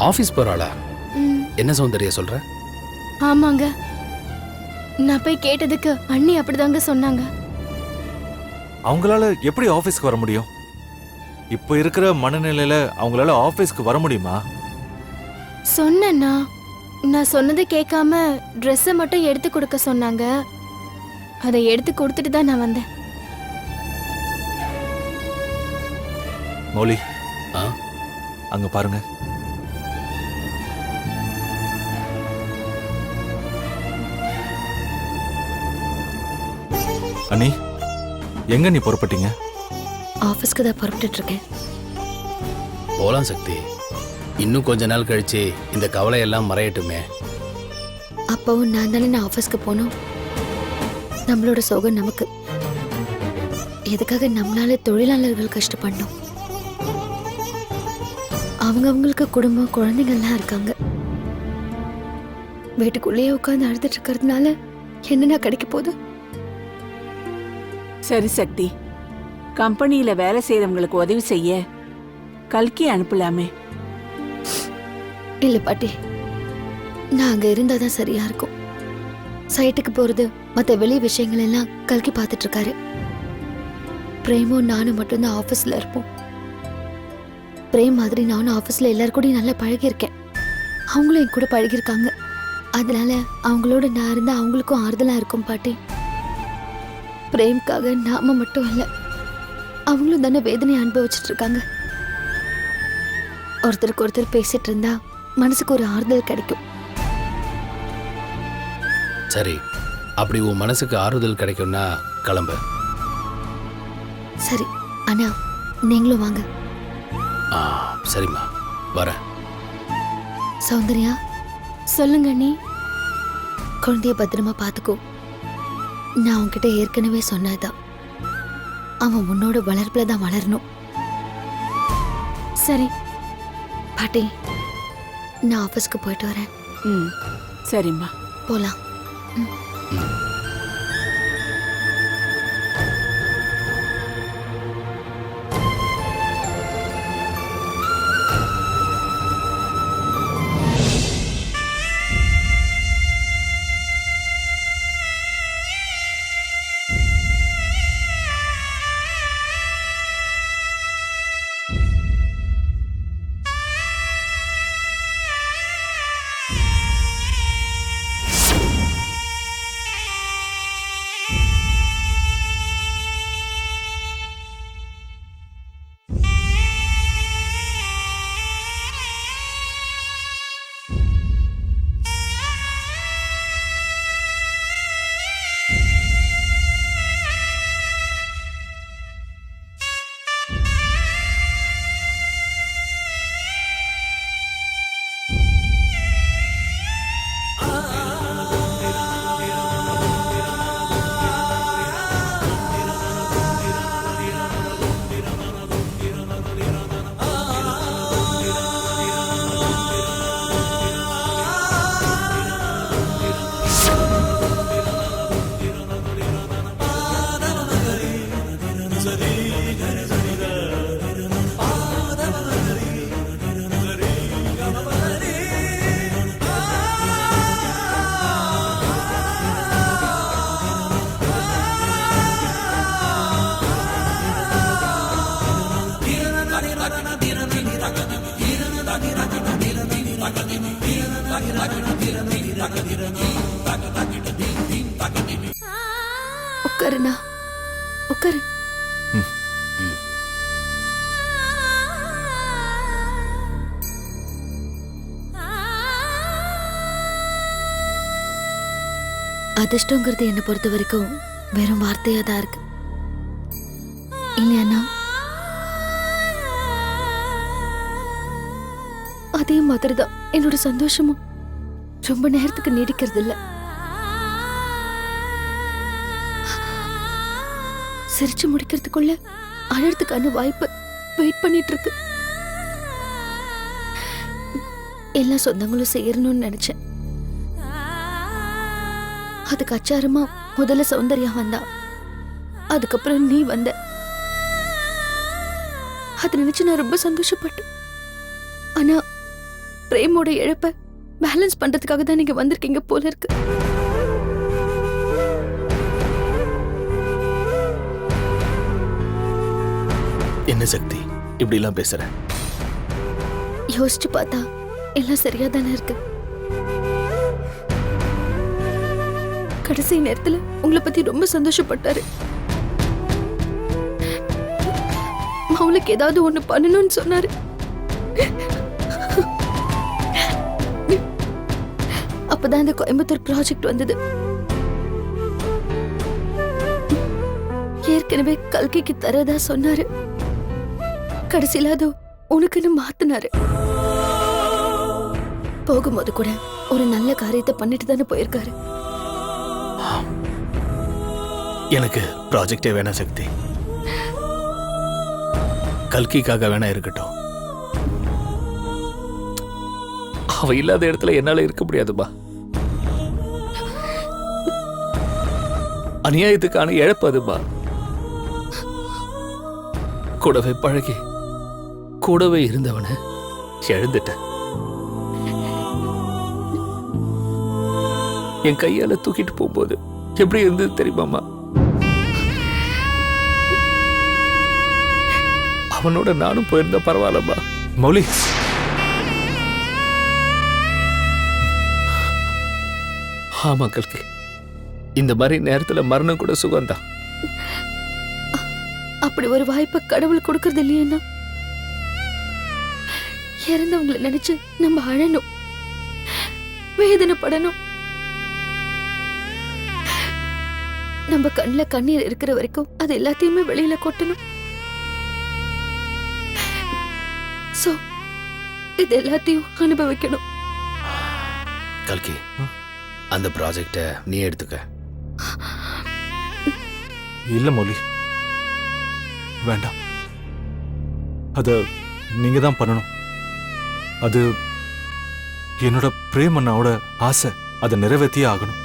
Office போறாளா? ம், என்ன சௌந்தர்யா சொல்ற? ஆமாங்க. நான் போய் கேட்டதுக்கு அண்ணி அப்படிதாங்க சொன்னாங்க. அவங்களால எப்படி ஆபீஸ்க்கு வர முடியும்? இப்ப இருக்கிற மனநிலையில அவங்களால ஆபீஸ்க்கு வர முடியுமா? சொன்னேன்னா நான் சொன்னதை கேட்காம ட்ரெஸ்ஸை மட்டும் எடுத்து கொடுக்க சொன்னாங்க. அதை எடுத்து கொடுத்துட்டு தான் நான் வந்தேன். மௌலி, ஆ? அங்க பாருங்க. அண்ணி, எங்க நீ புறப்பட்டீங்க? ஆஃபீஸ்க்கு தான் புறப்பட்டுட்டு இருக்கேன். போலாம் சக்தி. இன்னும் கொஞ்ச நாள் கழிச்சு இந்த கவலை எல்லாம் மறையட்டுமே. அப்பவும் நான் தானே ஆஃபீஸ்க்கு போனோம். நம்மளோட சோகம் நமக்கு. எதுக்காக நம்மளால தொழிலாளர்கள் கஷ்டப்படணும்? அவங்களுக்கு குடும்பம் குழந்தைங்கள்லாம் இருக்காங்க. வீட்டுக்குள்ளேயே உட்காந்து அழுதுட்டு இருக்கிறதுனால என்னென்ன கிடைக்க போகுது? சரி சக்தி, கம்பெனியில வேலை செய்யறவங்களுக்கு உதவி செய்ய கல்கி அனுப்பலாமே. இல்ல பாட்டி, நான் அங்க இருந்தாதான் சரியா இருக்கும். சைட்டுக்கு போறது மத்த வெளி விஷயங்கள் எல்லாம் கல்கி பார்த்துட்டு இருக்காரு. பிரேமும் நானும் மட்டும்தான் ஆபீஸ்ல இருப்போம். பிரேம் மாதிரி நானும் ஆபீஸ்ல எல்லாரும் கூட நல்லா பழகியிருக்கேன். அவங்களும் என் கூட பழகிருக்காங்க. அதனால அவங்களோட நான் இருந்தா அவங்களுக்கும் ஆறுதலா இருக்கும் பாட்டி. பிரேம்காக நாம மட்டும் இல்ல, அவங்களும் தானே வேதனை அனுபவிச்சுட்டு இருக்காங்க. ஒருத்தருக்கு ஒருத்தர் பேசிட்டு இருந்தா மனசுக்கு ஒரு ஆறுதல் கிடைக்கும். சரி, அப்படி உன் மனசுக்கு ஆறுதல் கிடைக்கும்னா கிளம்பு. சரி அண்ணா, நீங்களும் வாங்க. ஆ, சரிம்மா, வரேன். சௌந்தர்யா, சொல்லுங்க நீ. குழந்தைய பத்திரமா பாத்துக்கோ. நான் உன்கிட்ட ஏற்கனவே சொன்னதுதான், அவன் உன்னோட வளர்ப்புல தான் வளரணும். சரி பாட்டி, நான் ஆபீஸ்க்கு போயிட்டு வரேன். ம், சரிம்மா. போலாம். உட்காருண்ணா, உட்காரு. அதிர்ஷ்டங்கிறது என்னை பொறுத்த வரைக்கும் வெறும் வார்த்தையா தான் இருக்கு, இல்லையாண்ணா? அதே மாதிரிதான் என்னோட சந்தோஷமும் ரொம்ப நேரத்துக்கு நீடிக்கிறது இல்ல. சிரிச்சு முடிக்கிறதுக்குள்ள அழறதுக்கான வாய்ப்பு வெயிட் பண்ணிட்டு இருக்கு. எல்லா சொந்தங்களும் செய்யணும்னு நினைச்சேன். அதுக்கு அச்சாரமா முதல்ல சௌந்தர்யா வந்தா, அதுக்கப்புறம் நீ வந்த. அதை நினைச்சு நான் ரொம்ப சந்தோஷப்பட்டேன். ஆனா பிரேமோட இழப்ப பேலன்ஸ் பண்றதுக்காக தான் நீங்க வந்திருக்கீங்க போல இருக்கு. என்ன சக்தி இப்படி எல்லாம் பேசுற? யோசிச்சு பார்த்தா எல்லாம் சரியா தானே இருக்கு. கடைசி நேரத்துல உங்களை பத்தி ரொம்ப சந்தோஷப்பட்டாரு. அவளுக்கு ஏதாவது ஒண்ணு பண்ணணும்னு சொன்னாரு. அப்பதான் இந்த கோயம்புத்தூர் ப்ராஜெக்ட் வந்தது. ஏற்கனவே கல்கிக்கு தரதா சொன்னாரு. கடைசியில அது உனக்குன்னு மாத்தினாரு. போகும்போது கூட ஒரு நல்ல காரியத்தை பண்ணிட்டு தானே போயிருக்காரு. எனக்கு ப்ராஜெக்டே வேணாம் சக்தி. கல்கிக்காக வேணா இருக்கட்டும். அவ இல்லாத இடத்துல என்னால இருக்க முடியாதுமா. அநியாயத்துக்கான இழப்பு அதுமா. கூடவே பழகி கூடவே இருந்தவன எழுந்துட்ட. என் கையால தூக்கிட்டு போகும்போது எப்படி இருந்தது தெரியுமாமா? அவனோட நானும் போயிருந்தா பரவாயில்லம்மா. மௌலி, ஆமா கல்கி, இந்த மாதிரி நேரத்துல மரணம் கூட சுகம்தான். அப்படி ஒரு வாய்ப்பை கடவுள் கொடுக்கறது இல்லையா? இறந்தவங்களை நினைச்சு நம்ம அழணும், வேதனைப்படணும். நம்ம கண்ணுல கண்ணீர் இருக்கிற வரைக்கும் அது எல்லாத்தையுமே வெளியில கொட்டணும். சோ இது எல்லாத்தையும் அனுபவிக்கணும். கல்கி, அந்த ப்ராஜெக்ட நீ எடுத்துக்க. இல்ல மௌலி, வேண்டாம். அத நீங்க தான் பண்ணணும். அது என்னோட பிரேம் அண்ணாவோட ஆசை. அதை நிறைவேற்றியே ஆகணும்.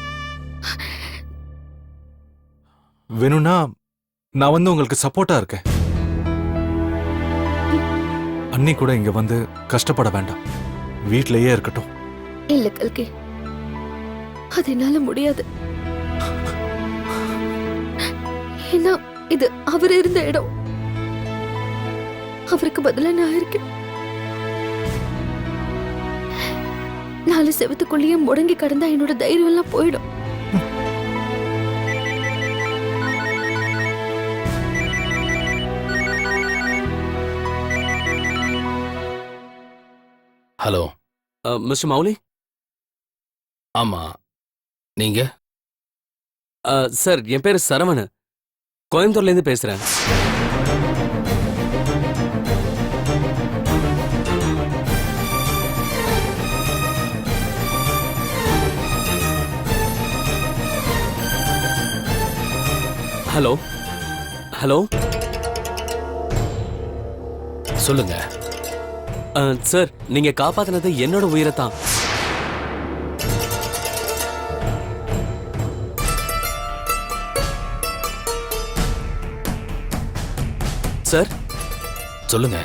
வேணும்னா நான் வந்து உங்களுக்கு சப்போர்ட்டா இருக்கேன். அண்ணி கூட இங்க வந்து கஷ்டப்பட வேண்டாம், வீட்லயே இருக்கட்டும். இல்ல கல்கி, அது என்னால முடியாது. ஏன்னா இது அவர் இருந்த இடம். அவருக்கு பதிலா நான் இருக்கேன். 4 செவத்துக்குள்ளேயே முடங்கி கடந்தா என்னோட தைரியம் எல்லாம் போயிடும். Hello mister Mouli. ஆமா, நீங்க? சார், என் பேரு சரவணன், கோயம்புத்தூர்ல இருந்து பேசுறேன். ஹலோ ஹலோ சொல்லுங்க. சார், நீங்க காப்பாத்தினது என்னோட உயிரைத்தான். சார் சொல்லுங்க.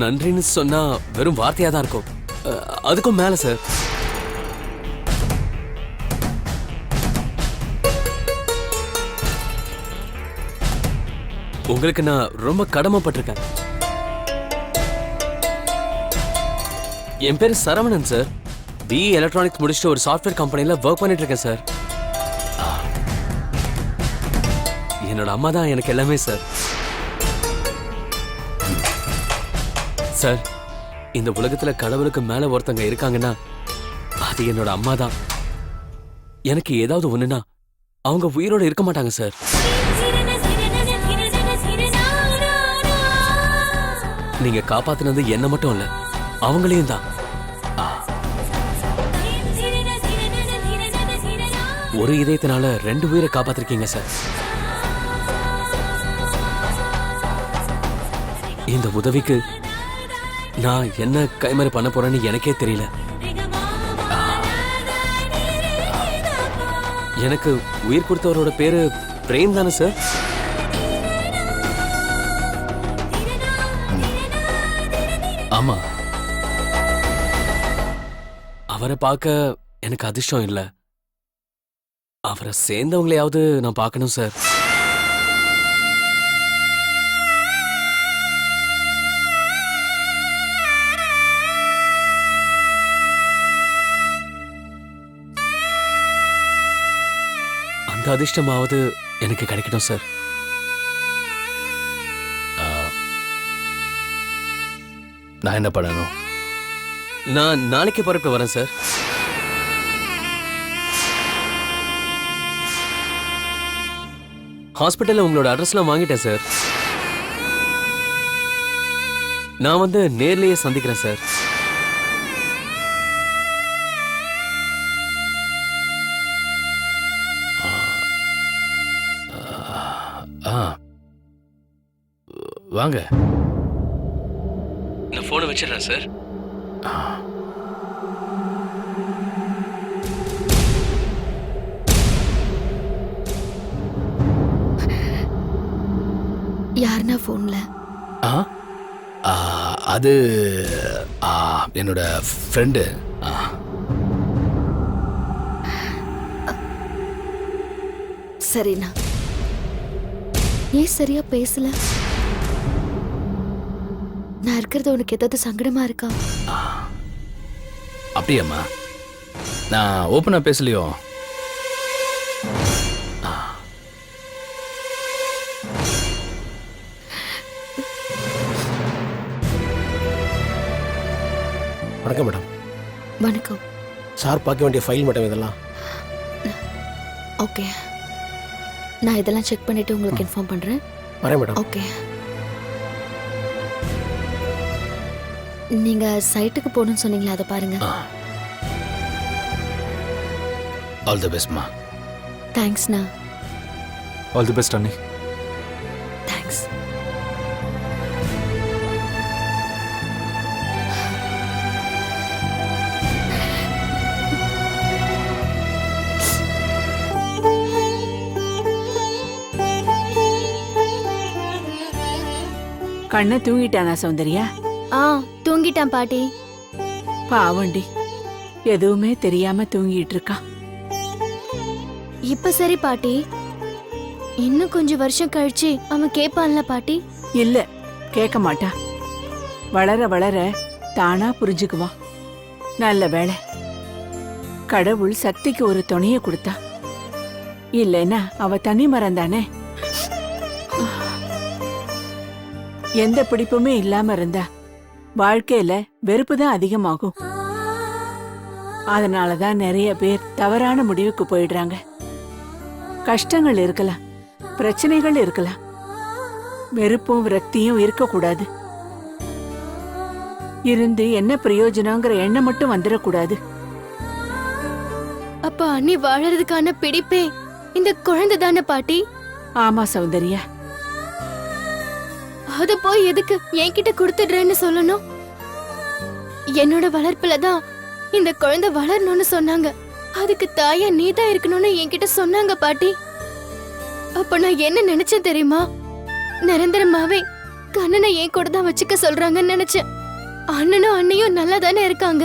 நன்றின்னு சொன்னா வெறும் வார்த்தையா தான் இருக்கும். அதுக்கும் மேல சார், உங்களுக்கு நான் ரொம்ப கடமைப்பட்டிருக்கேன். என் பேரு சரவணன் சார். பிஇ எலக்ட்ரானிக்ஸ் முடிச்சுட்டு ஒரு சாஃப்ட்வேர் கம்பெனில ஒர்க் பண்ணிட்டு இருக்கேன் சார். என்னோட அம்மா தான் எனக்கு எல்லாமே சார். சார், இந்த உலகத்துல கடவுளுக்கு மேல ஒருத்தங்க இருக்காங்கன்னா அது என்னோட அம்மா தான். எனக்கு ஏதாவது ஒண்ணுனா அவங்க உயிரோட இருக்க மாட்டாங்க சார். நீங்க காப்பாத்தினது என்ன மட்டும் இல்ல, அவங்களையும் தான். ஒரு இதயத்தினால 2 உயிரை காப்பாத்திருக்கீங்க சார். இந்த உதவிக்கு நான் என்ன கைமாறு பண்ண போறேன்னு எனக்கே தெரியல. எனக்கு உயிர் கொடுத்தவரோட பேரு பிரேம் தானே சார்? ஆமா, அவரை பார்க்க எனக்கு அதிர்ஷ்டம் இல்ல. அவரை சேர்ந்தவங்களையாவது நான் பார்க்கணும் சார். அந்த அதிர்ஷ்டமாவது எனக்கு கிடைக்கணும் சார். நான் என்ன பண்ணணும்? நான் நாளைக்கு புறப்பட்டு வரேன் சார். ஹாஸ்பிட்டல்ல உங்களோட அட்ரஸ்லாம் வாங்கிட்டேன் சார். நான் வந்து நேர்லயே சந்திக்கிறேன் சார். வாங்க. நான் போனை வச்சிடறேன் சார். யாருன்னா போன்ல? அது என்னோட ஃப்ரெண்டு. சரிண்ணா. ஏன் சரியா பேசல? நான் இருக்கிறது உனக்கு ஏதாவது சங்கடமா இருக்கா? அப்படியாம்மா? நான் ஓப்பனா பேசலையோ? வணக்கம் மேடம். வணக்கம் சார். பார்க்க வேண்டிய ஃபைல் மேடம் இதெல்லாம். ஓகே, நான் இதெல்லாம் செக் பண்ணிட்டு உங்களுக்கு இன்ஃபார்ம் பண்றேன். வரேன் மேடம். ஓகே. நீங்க சைட்டுக்கு போகணும்னு சொன்னீங்களா, அதை பாருங்க. ஆல் தி பெஸ்ட்மா. தேங்க்ஸ்ண்ணா. ஆல் தி பெஸ்ட் அண்ணி. தேங்க்ஸ். கண்ணை தூங்கிட்டானா சௌந்தர்யா? தூங்கிட்டான் பாட்டி. பாவண்டி, எதுவுமே தெரியாம தூங்கிட்டு இருக்கா. இப்ப சரி பாட்டி. இன்னும் கொஞ்சம் வருஷம் கழிச்சு அவன் கேட்பான்ல பாட்டி? இல்ல, கேட்க மாட்டா. வளர வளர தானா புரிஞ்சுக்குவான். நல்ல வேளை கடவுள் சக்திக்கு ஒரு துணைய கொடுத்தா. இல்லைன்னா அவ தனி மரம் தானே. எந்த பிடிப்புமே இல்லாம இருந்தா வாழ்க்கையில வெறுப்பு தான் அதிகமாகும். அதனாலதான் நிறைய பேர் தவறான முடிவுக்கு போயிடுறாங்க. கஷ்டங்கள் இருக்கலாம், பிரச்சனைகள் இருக்கலாம், வெறுப்பும் விரக்தியும் இருக்கக்கூடாது. இருந்து என்ன பிரயோஜனங்கிற எண்ணம் மட்டும் வந்துடக்கூடாது. அப்ப அண்ணி வாழறதுக்கான பிடிப்பே இந்த குழந்தை தானே பாட்டி? ஆமா சௌந்தர்யா. அத போய் எதுக்கு என்கிட்ட கொடுத்துடுறேன்னு சொல்லணும்? என்னோட வளர்ப்புல தான் இந்த குழந்தை வளரணும்னு சொன்னாங்க. அதுக்கு தாயா நீதான் இருக்கணும்னு என்கிட்ட சொன்னாங்க பாட்டி. அப்ப நான் என்ன நினைச்சேன் தெரியுமா? நிரந்தரமாவே கண்ணனை என் கூட தான் வச்சுக்க சொல்றாங்கன்னு நினைச்சேன். அண்ணனும் அண்ணியும் நல்லா தானே இருக்காங்க.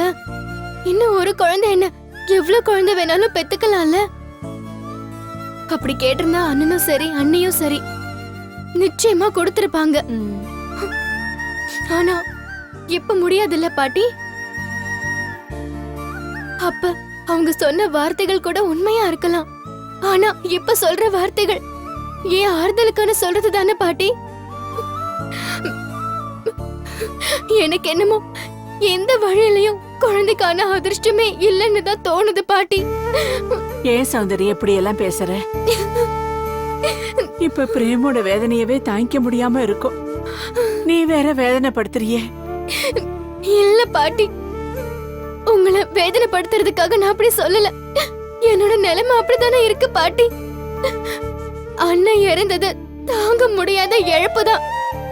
இன்னும் ஒரு குழந்தை என்ன, எவ்வளவு குழந்தை வேணாலும் பெத்துக்கலாம்ல. அப்படி கேட்டிருந்தா அண்ணனும் சரி அண்ணியும் சரி நிச்சயமா கொடுத்திருப்பாங்க. ஆனா இப்ப முடியாதுல்ல பாட்டி. அப்ப அவங்க சொன்ன வார்த்தைகள் கூட உண்மையா இருக்கலாம். ஆனா இப்ப சொல்ற வார்த்தைகள் ஏன் ஆறுதலுக்கான சொல்றது தானே பாட்டி? எனக்கு என்னமோ எந்த வழியிலையும் குழந்தைக்கான அதிர்ஷ்டமே இல்லைன்னு தான் தோணுது பாட்டி. ஏன் சௌந்தர்யா இப்படி எல்லாம் பேசுற? இப்ப பிரேமோட வேதனையவே தாங்கிக்க முடியாம இருக்கும். நீ வேற வேதனைப்படுத்துறியே. இல்ல பாட்டி, உங்களை வேதனைப்படுத்துறதுக்காக நான் அப்படி சொல்லல. என்னோட நிலைமை அப்படித்தானே இருக்கு பாட்டி. அண்ணன் இறந்தது தாங்க முடியாத இழப்புதான்.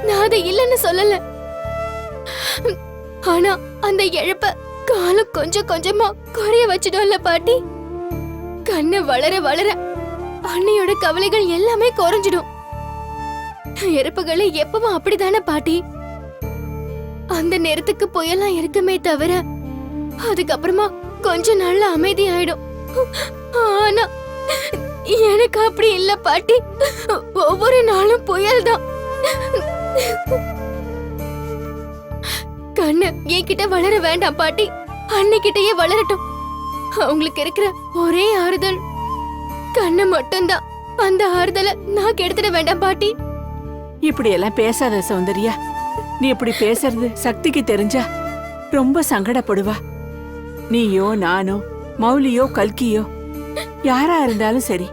நான் அதை இல்லைன்னு சொல்லல. ஆனா அந்த இழப்ப காலம் கொஞ்சம் கொஞ்சமா குறைய வச்சிடும்ல பாட்டி. கண்ணு வளர வளர அண்ணியோட கவலைகள் எல்லாமே குறைஞ்சிடும். இறப்புகளே எப்பவும் அப்படித்தானே பாட்டி. அந்த நேரத்துக்கு புயலாம் இருக்குமே தவிர அதுக்கப்புறமா கொஞ்ச நாள்ல அமைதியாயிடும். ஆனா எனக்கு அப்படி இல்ல பாட்டி. ஒவ்வொரு நாளும் புயல் தான். கண்ணு என்கிட்ட வளர வேண்டாம் பாட்டி, அன்னைக்கிட்டயே வளரட்டும். அவங்களுக்கு இருக்கிற ஒரே ஆறுதல் கண்ணு மட்டும்தான். அந்த ஆறுதலை நான் கெடுத்துட வேண்டாம் பாட்டி. இப்படி எல்லாம் பேசாத சௌந்தர்யா. நீ இப்படி பேசுறது சக்திக்கு தெரிஞ்சா ரொம்ப சங்கடப்படுவா. நீயோ நானோ மௌலியோ கல்கியோ யாரா இருந்தாலும் சரி,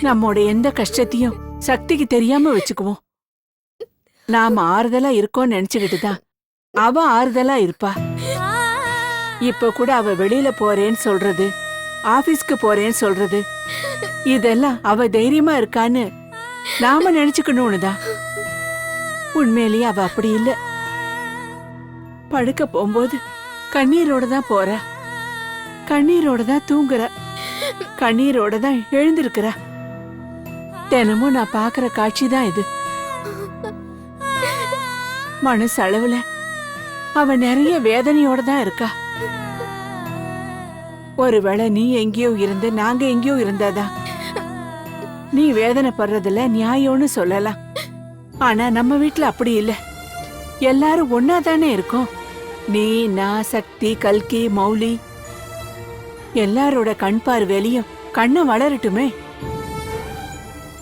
நம்மோட எந்த கஷ்டத்தையும் சக்திக்கு தெரியாம வச்சுக்குவோம். நாம ஆறுதலா இருக்கோம்னு நினைச்சுக்கிட்டு தான் அவ ஆறுதலா இருப்பா. இப்ப கூட அவ வெளியில போறேன்னு சொல்றது, ஆபீஸ்க்கு போறேன்னு சொல்றது, இதெல்லாம் அவ தைரியமா இருக்கான்னு நாம நினைச்சுக்கணும்னுதான். உண்மையிலேயே அவ அப்படி இல்ல. படுக்க போகும்போது கண்ணீரோட தான் போறா, கண்ணீரோட தான் தூங்குற, கண்ணீரோட தான் எழுந்திருக்கிறா. தினமும் நான் பாக்குற காட்சி தான் இது. மனசளவுல அவ நிறைய வேதனையோட தான் இருக்கா. ஒருவேளை நீ எங்கேயோ இருந்து நாங்க எங்கேயோ இருந்தாதான் நீ வேதனைப்படுறதுல நியாயம்னு சொல்லலாம். ஆனா நம்ம வீட்டுல அப்படி இல்ல. எல்லாரும் ஒன்னா தானே இருக்கோம். நீ, நான், சக்தி, கல்கி, மௌலி, எல்லாரோட கண் பார்வையிலையும் கண்ணை வளரட்டுமே.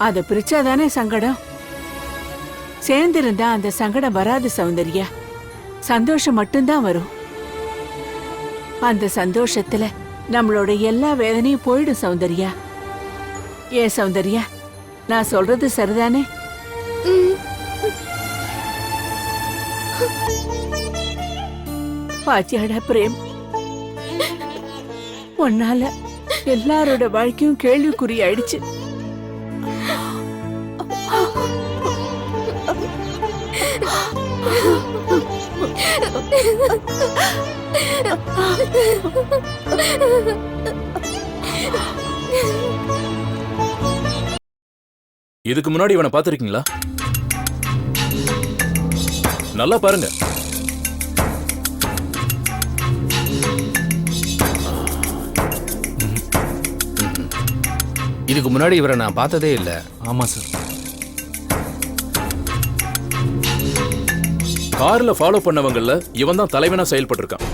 அத பிரிச்சாதானே சங்கடம். சேர்ந்திருந்தா அந்த சங்கடம் வராது சௌந்தர்யா. சந்தோஷம் மட்டும்தான் வரும். அந்த சந்தோஷத்துல நம்மளோட எல்லா வேதனையும் போயிடும் சௌந்தர்யா. ஏன் சௌந்தர்யா, நான் சொல்றது சரிதானே? பாத்தியாடா பிரேம், உன்னால எல்லாரோட வாழ்க்கையும் கேள்விக்குறி ஆயிடுச்சு. இதுக்கு முன்னாடி இவனை பார்த்திருக்கீங்களா? நல்லா பாருங்க. இதுக்கு முன்னாடி இவரை நான் பார்த்ததே இல்லை. ஆமா சார். கார்ல ஃபாலோ பண்ணவங்கல்ல இவன் தான் தலைவனா செயல்பட்டிருக்கான்.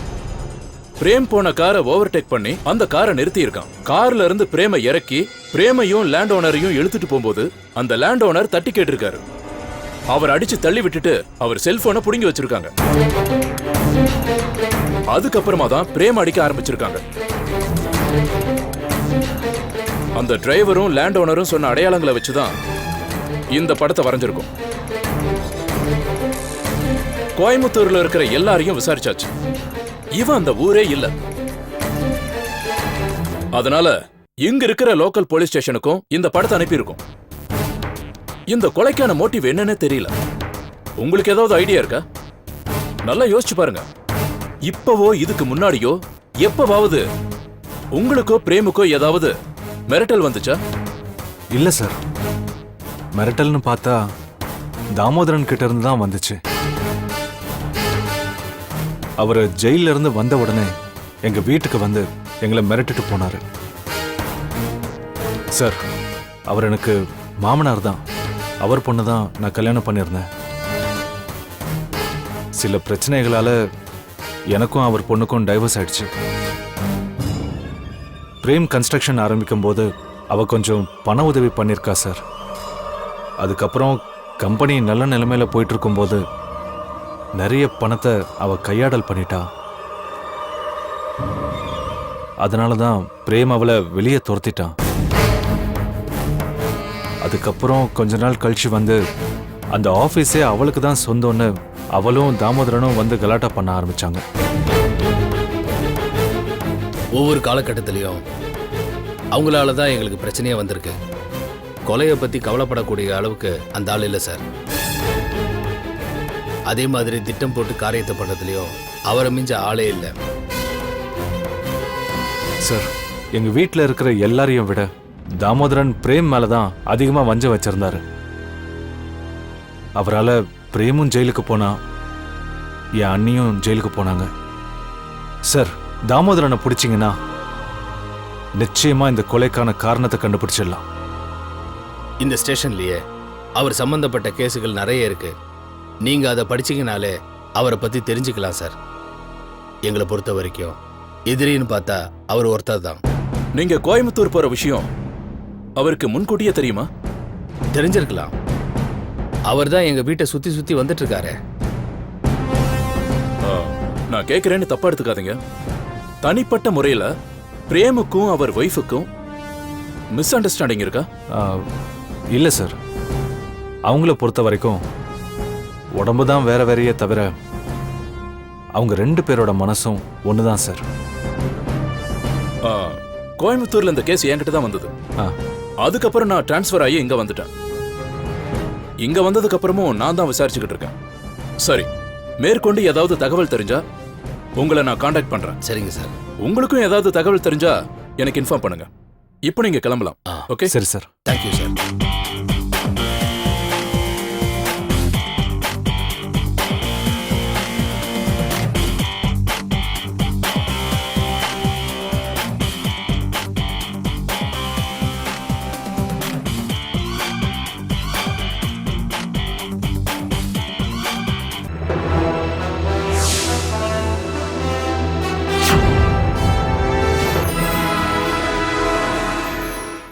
பிரேம் போன காரை ஓவர்டேக் பண்ணி அந்த காரை நிறுத்தி இருக்கான். கார்ல இருந்து பிரேமை இறக்கி பிரேமையும் லேண்ட் ஓனரையும் இழுத்துட்டு போகும்போது அந்த லேண்ட் ஓனர் தட்டி கேட்டிருக்காரு. அவர் அடிச்சு தள்ளி விட்டுட்டு அவர் செல்போனை புடுங்கி வச்சிருக்காங்க. அதுக்கப்புறமா தான் பிரேம் அடிக்க ஆரம்பிச்சிருக்காங்க. அந்த டிரைவரும் லேண்ட் ஓனரும் சொன்ன அடையாளங்களை வச்சுதான் இந்த படத்தை வரைஞ்சிருக்கும். கோயம்புத்தூர்ல இருக்கிற எல்லாரையும் விசாரிச்சாச்சு. இவன் அந்த ஊரே இல்ல. அதனால இங்க இருக்கிற லோக்கல் போலீஸ் ஸ்டேஷனுக்கும் இந்த படத்தை அனுப்பியிருக்கோம். இந்த கொலைக்கான மோட்டிவ் என்னன்னு தெரியல. உங்களுக்கு ஏதாவது ஐடியா இருக்கா? நல்லா யோசிச்சு பாருங்க. இப்பவோ இதுக்கு முன்னாடியோ எப்பவாவது உங்களுக்கோ பிரேமுக்கோ ஏதாவது மிரட்டல் வந்துச்சா? இல்ல சார். மிரட்டல்னு பார்த்தா தாமோதரன் கிட்ட இருந்து தான் வந்துச்சு. அவர் ஜெயில இருந்து வந்த உடனே எங்க வீட்டுக்கு வந்து எங்களை மிரட்டிட்டு போனாரு. சார், அவர் எனக்கு மாமனார் தான். அவர் பொண்ணு தான் நான் கல்யாணம் பண்ணியிருந்தேன். சில பிரச்சனைகளால எனக்கும் அவர் பொண்ணுக்கும் டைவர்ஸ் ஆயிடுச்சு. பிரேம் கன்ஸ்ட்ரக்ஷன் ஆரம்பிக்கும் போது அவ கொஞ்சம் பண உதவி பண்ணியிருக்கா சார். அதுக்கப்புறம் கம்பெனி நல்ல நிலைமையில போயிட்டு இருக்கும்போது நிறைய பணத்தை அவ கையாடல் பண்ணிட்டா. அதனால தான் பிரேம் அவளை வெளியே துரத்திட்டான். அதுக்கப்புறம் கொஞ்ச நாள் கழிச்சு வந்து அந்த ஆஃபீஸே அவளுக்கு தான் சொந்தம்னு அவளும் தாமோதரனும் வந்து கலாட்டா பண்ண ஆரம்பிச்சாங்க. ஒவ்வொரு காலகட்டத்திலையும் அவங்களால தான் எங்களுக்கு பிரச்சனையே வந்திருக்கு. கொலையை பற்றி கவலைப்படக்கூடிய அளவுக்கு அந்த ஆள் இல்லை சார். அதே மாதிரி திட்டம் போட்டு காரியத்தை பண்ணுறதுலையும் அவரை மிஞ்ச ஆளே இல்லை சார். எங்க வீட்டில் இருக்கிற எல்லாரையும் விட தாமோதரன் பிரேம் மேலதான் அதிகமா வஞ்சம் வச்சிருந்தாரு. அவரால் பிரேமும் ஜெயிலுக்கு போனா, என் அண்ணியும் ஜெயிலுக்கு போனாங்க. சார், தாமோதரனை பிடிச்சிங்கன்னா நிச்சயமா இந்த கொலைக்கான காரணத்தை கண்டுபிடிச்சிடலாம். இந்த ஸ்டேஷன்லயே அவர் சம்பந்தப்பட்ட கேஸுகள் நிறைய இருக்கு. நீங்க அதை படிச்சீங்கனாலே அவரை பத்தி தெரிஞ்சுக்கலாம் சார். எங்களை பொறுத்த வரைக்கும் எதிரின்னு பார்த்தா அவர் ஒருத்தர் தான். நீங்க கோயம்புத்தூர் போற விஷயம் அவருக்கு முன்கூட்டியே தெரியுமா? தெரிஞ்சிருக்கலாம். அவர் தான் எங்க வீட்டை சுத்தி சுத்தி வந்துட்டு இருக்காரு. நான் கேட்கிறேன்னு தப்பா எடுத்துக்காதீங்க. தனிப்பட்ட முறையில பிரேமுக்கும் அவர் ஒய்ஃபுக்கும் மிஸ் அண்டர்ஸ்டாண்டிங் இருக்கா? இல்லை சார், அவங்கள பொறுத்த வரைக்கும் உடம்பு தான் வேற வேறையே தவிர அவங்க 2 பேரோட மனசும் ஒன்று தான் சார். ஆ, கோயம்புத்தூர்ல இந்த கேஸ் என்கிட்ட தான் வந்தது. அதுக்கப்புறம் நான் டிரான்ஸ்ஃபர் ஆகி இங்க வந்துட்டேன். இங்க வந்ததுக்கு அப்புறமும் நான் தான் விசாரிச்சுக்கிட்டு இருக்கேன். சரி, மேற்கொண்டு ஏதாவது தகவல் தெரிஞ்சா உங்களை நான் காண்டாக்ட் பண்றேன். சரிங்க சார். உங்களுக்கும் ஏதாவது தகவல் தெரிஞ்சா எனக்கு இன்ஃபார்ம் பண்ணுங்க. இப்போ நீங்க கிளம்பலாம். ஓகே? சரி சார். Thank you sir.